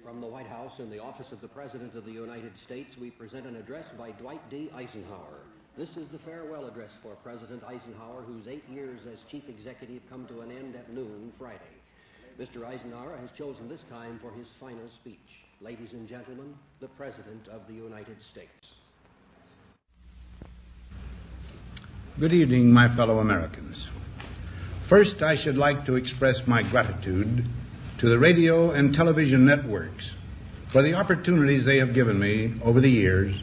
From the White House in the office of the President of the United States, we present an address by Dwight D. Eisenhower. This is the farewell address for President Eisenhower, whose 8 years as chief executive come to an end at noon Friday. Mr. Eisenhower has chosen this time for his final speech. Ladies and gentlemen, the President of the United States. Good evening, my fellow Americans. First, I should like to express my gratitude to the radio and television networks for the opportunities they have given me over the years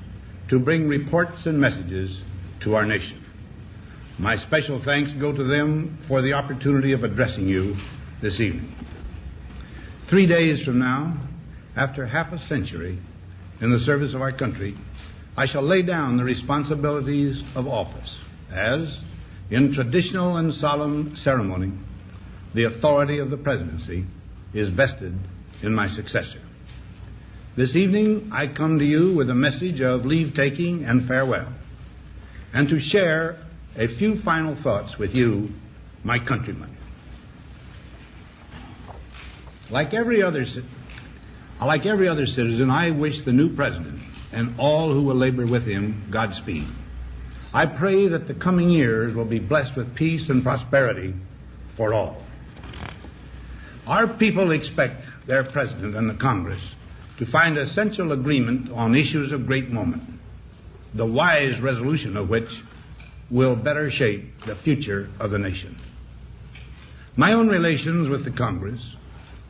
to bring reports and messages to our nation. My special thanks go to them for the opportunity of addressing you this evening. 3 days from now, after half a century in the service of our country, I shall lay down the responsibilities of office as, in traditional and solemn ceremony, the authority of the presidency is vested in my successor. This evening, I come to you with a message of leave-taking and farewell, and to share a few final thoughts with you, my countrymen. Like every other citizen, I wish the new president and all who will labor with him Godspeed. I pray that the coming years will be blessed with peace and prosperity for all. Our people expect their president and the Congress to find essential agreement on issues of great moment, the wise resolution of which will better shape the future of the nation. My own relations with the Congress,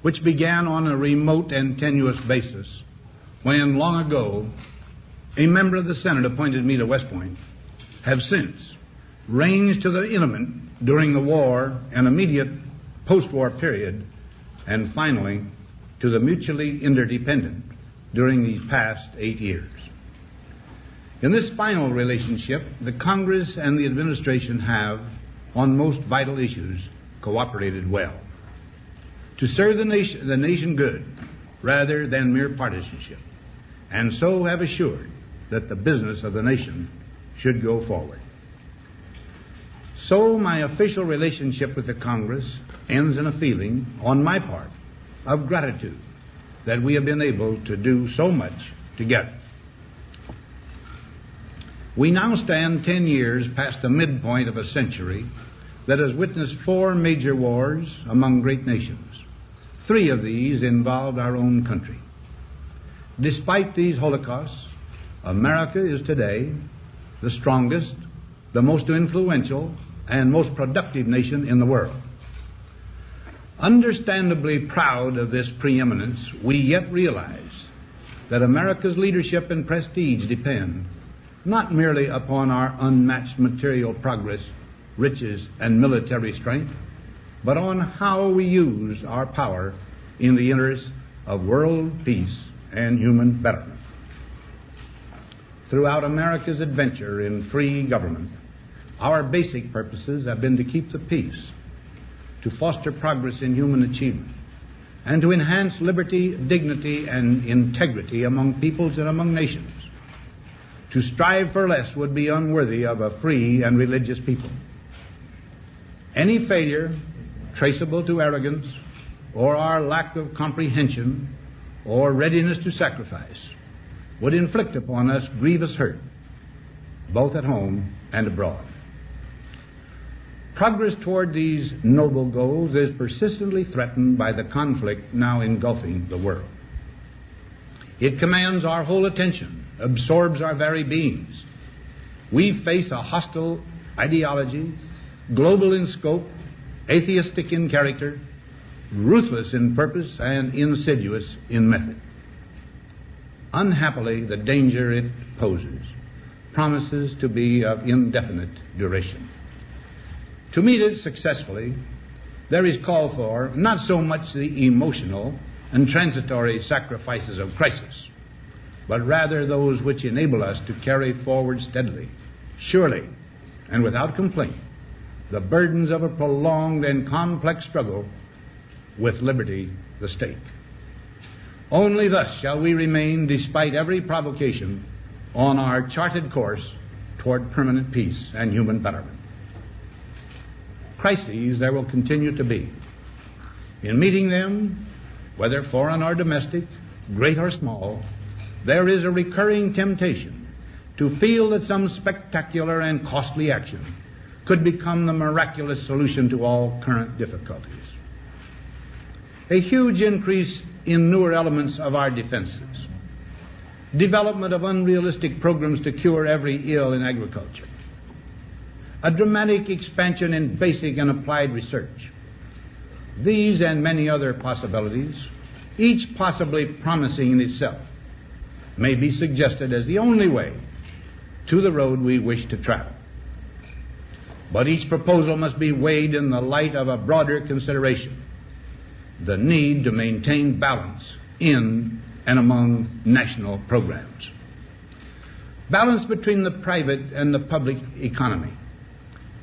which began on a remote and tenuous basis when, long ago, a member of the Senate appointed me to West Point, have since ranged to the intimate during the war and immediate post-war period, and finally to the mutually interdependent during these past 8 years. In this final relationship, the Congress and the administration have, on most vital issues, cooperated well to serve the nation good rather than mere partisanship, and so have assured that the business of the nation should go forward. So my official relationship with the Congress ends in a feeling, on my part, of gratitude that we have been able to do so much together. We now stand 10 years past the midpoint of a century that has witnessed 4 major wars among great nations. 3 of these involved our own country. Despite these holocausts, America is today the strongest, the most influential, and most productive nation in the world. Understandably proud of this preeminence, we yet realize that America's leadership and prestige depend not merely upon our unmatched material progress, riches, and military strength, but on how we use our power in the interest of world peace and human betterment. Throughout America's adventure in free government, our basic purposes have been to keep the peace, to foster progress in human achievement, and to enhance liberty, dignity, and integrity among peoples and among nations. To strive for less would be unworthy of a free and religious people. Any failure traceable to arrogance or our lack of comprehension or readiness to sacrifice would inflict upon us grievous hurt, both at home and abroad. Progress toward these noble goals is persistently threatened by the conflict now engulfing the world. It commands our whole attention, absorbs our very beings. We face a hostile ideology, global in scope, atheistic in character, ruthless in purpose, and insidious in method. Unhappily, the danger it poses promises to be of indefinite duration. To meet it successfully, there is call for not so much the emotional and transitory sacrifices of crisis, but rather those which enable us to carry forward steadily, surely, and without complaint, the burdens of a prolonged and complex struggle with liberty the stake. Only thus shall we remain, despite every provocation, on our charted course toward permanent peace and human betterment. Crises there will continue to be. In meeting them, whether foreign or domestic, great or small, there is a recurring temptation to feel that some spectacular and costly action could become the miraculous solution to all current difficulties. A huge increase in newer elements of our defenses, development of unrealistic programs to cure every ill in agriculture, a dramatic expansion in basic and applied research. These and many other possibilities, each possibly promising in itself, may be suggested as the only way to the road we wish to travel. But each proposal must be weighed in the light of a broader consideration, the need to maintain balance in and among national programs. Balance between the private and the public economy.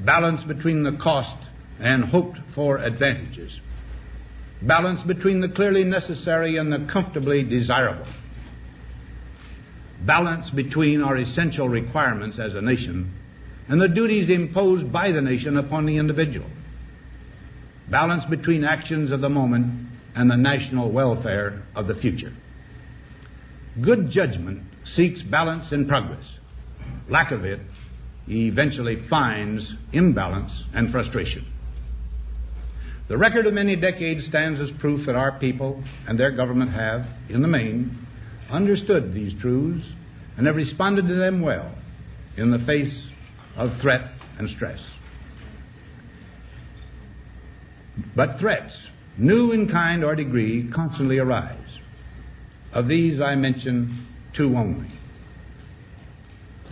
Balance between the cost and hoped-for advantages. Balance between the clearly necessary and the comfortably desirable. Balance between our essential requirements as a nation and the duties imposed by the nation upon the individual. Balance between actions of the moment and the national welfare of the future. Good judgment seeks balance and progress. Lack of it eventually finds imbalance and frustration. The record of many decades stands as proof that our people and their government have, in the main, understood these truths and have responded to them well in the face of threat and stress. But threats, new in kind or degree, constantly arise. Of these I mention two only.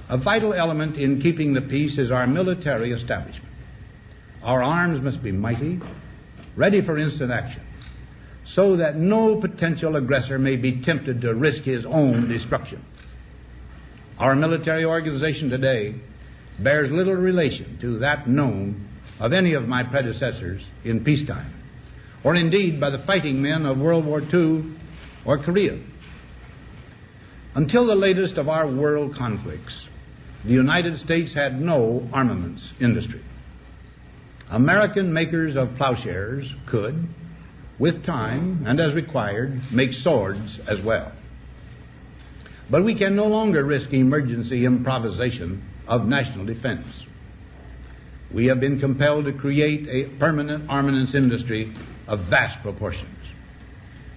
A vital element in keeping the peace is our military establishment. Our arms must be mighty, ready for instant action, so that no potential aggressor may be tempted to risk his own destruction. Our military organization today bears little relation to that known of any of my predecessors in peacetime, or indeed by the fighting men of World War II or Korea. Until the latest of our world conflicts, the United States had no armaments industry. American makers of plowshares could, with time and as required, make swords as well. But we can no longer risk emergency improvisation of national defense. We have been compelled to create a permanent armaments industry of vast proportions.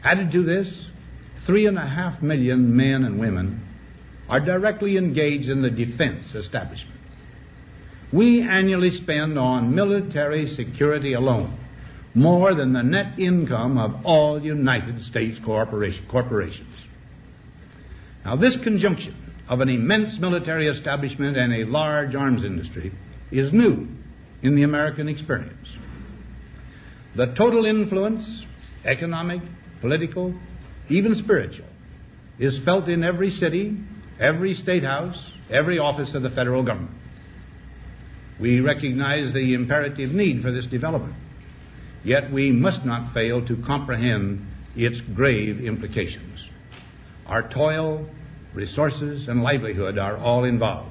Added to this, 3.5 million men and women are directly engaged in the defense establishment. We annually spend on military security alone more than the net income of all United States corporations. Now, this conjunction of an immense military establishment and a large arms industry is new in the American experience. The total influence, economic, political, even spiritual, is felt in every city, every state house, every office of the federal government. We recognize the imperative need for this development, yet we must not fail to comprehend its grave implications. Our toil, resources, and livelihood are all involved.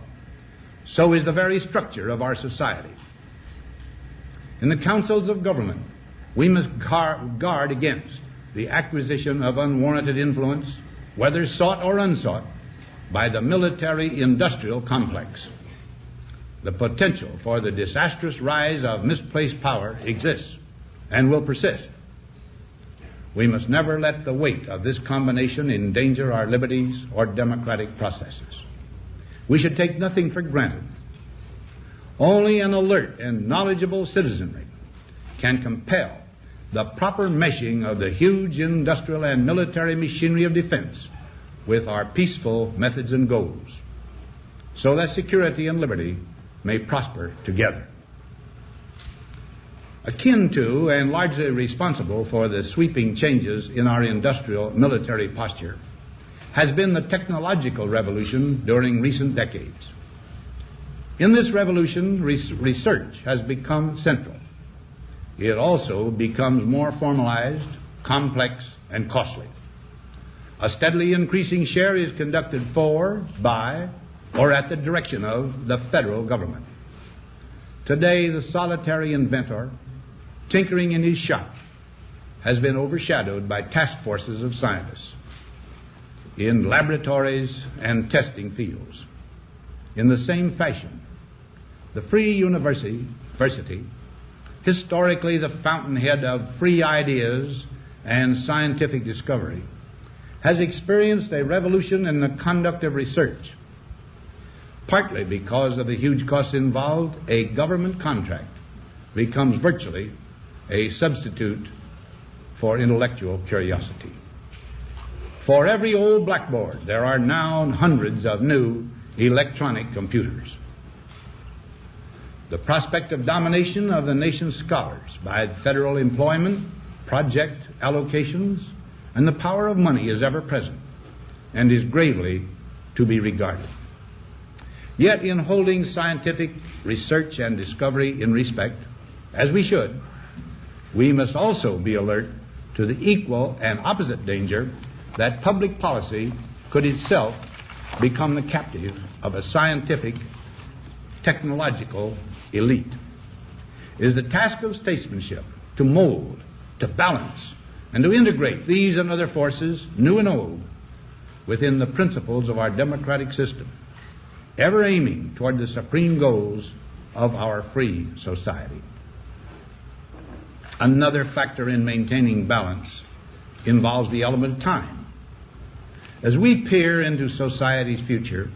So is the very structure of our society. In the councils of government, we must guard against the acquisition of unwarranted influence, whether sought or unsought, by the military-industrial complex. The potential for the disastrous rise of misplaced power exists and will persist. We must never let the weight of this combination endanger our liberties or democratic processes. We should take nothing for granted. Only an alert and knowledgeable citizenry can compel the proper meshing of the huge industrial and military machinery of defense with our peaceful methods and goals, so that security and liberty may prosper together. Akin to and largely responsible for the sweeping changes in our industrial military posture has been the technological revolution during recent decades. In this revolution, research has become central. It also becomes more formalized, complex, and costly. A steadily increasing share is conducted for, by, or at the direction of the federal government. Today, the solitary inventor, tinkering in his shop, has been overshadowed by task forces of scientists. in laboratories and testing fields. In the same fashion, the free university, historically the fountainhead of free ideas and scientific discovery, has experienced a revolution in the conduct of research. Partly because of the huge costs involved, a government contract becomes virtually a substitute for intellectual curiosity. For every old blackboard, there are now hundreds of new electronic computers. The prospect of domination of the nation's scholars by federal employment, project allocations, and the power of money is ever present and is gravely to be regarded. Yet in holding scientific research and discovery in respect, as we should, we must also be alert to the equal and opposite danger that public policy could itself become the captive of a scientific, technological elite. It is the task of statesmanship to mold, to balance, and to integrate these and other forces, new and old, within the principles of our democratic system, ever aiming toward the supreme goals of our free society. Another factor in maintaining balance involves the element of time. As we peer into society's future,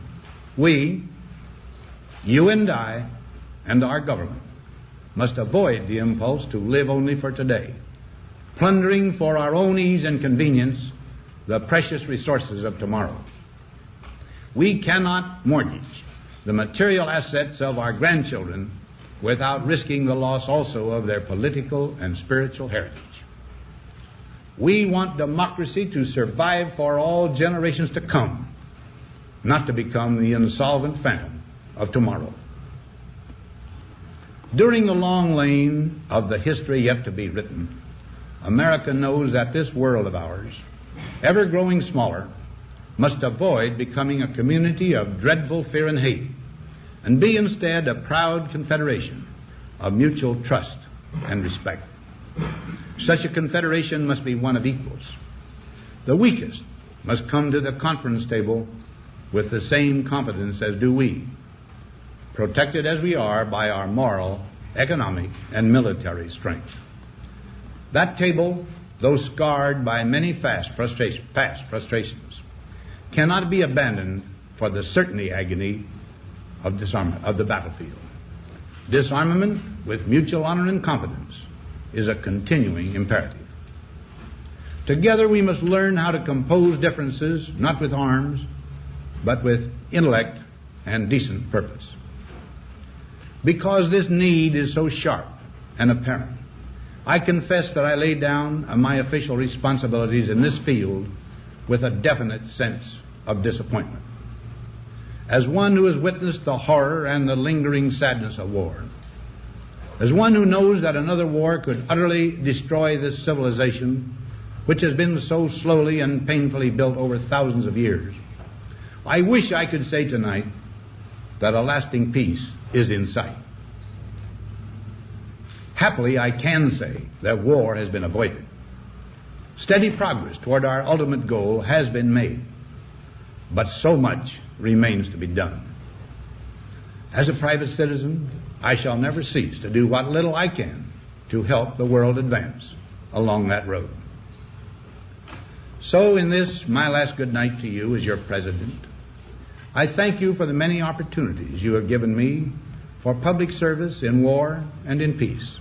we, you and I, and our government must avoid the impulse to live only for today, plundering for our own ease and convenience the precious resources of tomorrow. We cannot mortgage the material assets of our grandchildren without risking the loss also of their political and spiritual heritage. We want democracy to survive for all generations to come, not to become the insolvent phantom of tomorrow. During the long lane of the history yet to be written, America knows that this world of ours, ever growing smaller, must avoid becoming a community of dreadful fear and hate, and be instead a proud confederation of mutual trust and respect. Such a confederation must be one of equals. The weakest must come to the conference table with the same confidence as do we, protected as we are by our moral, economic, and military strength. That table, though scarred by many past frustrations, cannot be abandoned for the certainty agony of disarmament of the battlefield. Disarmament with mutual honor and confidence is a continuing imperative. Together we must learn how to compose differences, not with arms, but with intellect and decent purpose. Because this need is so sharp and apparent, I confess that I lay down my official responsibilities in this field with a definite sense of disappointment. As one who has witnessed the horror and the lingering sadness of war, as one who knows that another war could utterly destroy this civilization which has been so slowly and painfully built over thousands of years, I wish I could say tonight that a lasting peace is in sight. Happily, I can say that war has been avoided. Steady progress toward our ultimate goal has been made, but so much remains to be done. As a private citizen, I shall never cease to do what little I can to help the world advance along that road. So in this, my last good night to you as your president, I thank you for the many opportunities you have given me for public service in war and in peace.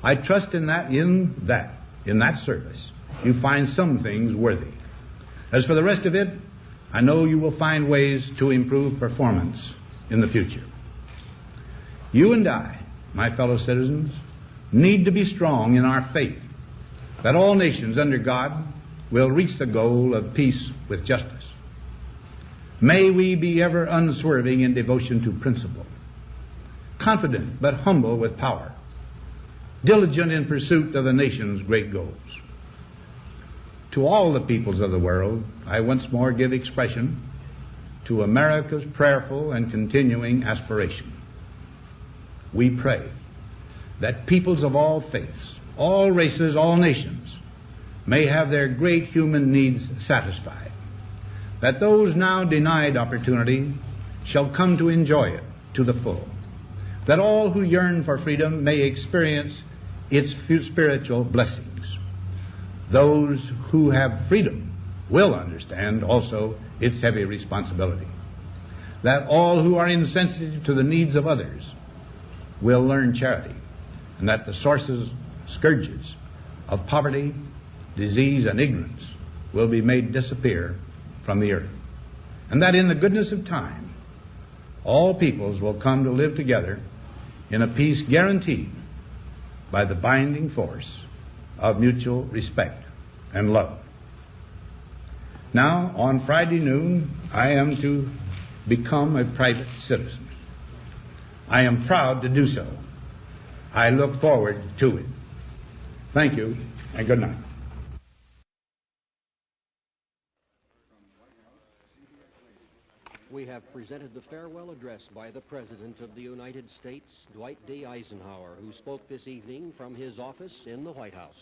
I trust in that service, you find some things worthy. As for the rest of it, I know you will find ways to improve performance in the future. You and I, my fellow citizens, need to be strong in our faith that all nations under God will reach the goal of peace with justice. May we be ever unswerving in devotion to principle, confident but humble with power, diligent in pursuit of the nation's great goals. To all the peoples of the world, I once more give expression to America's prayerful and continuing aspiration. We pray that peoples of all faiths, all races, all nations may have their great human needs satisfied, that those now denied opportunity shall come to enjoy it to the full, that all who yearn for freedom may experience its spiritual blessings. Those who have freedom will understand also its heavy responsibility, that all who are insensitive to the needs of others will learn charity, and that the sources, scourges of poverty, disease, and ignorance will be made disappear from the earth, and that in the goodness of time all peoples will come to live together in a peace guaranteed by the binding force of mutual respect and love. Now, on Friday noon, I am to become a private citizen. I am proud to do so. I look forward to it. Thank you, and good night. We have presented the farewell address by the President of the United States, Dwight D. Eisenhower, who spoke this evening from his office in the White House.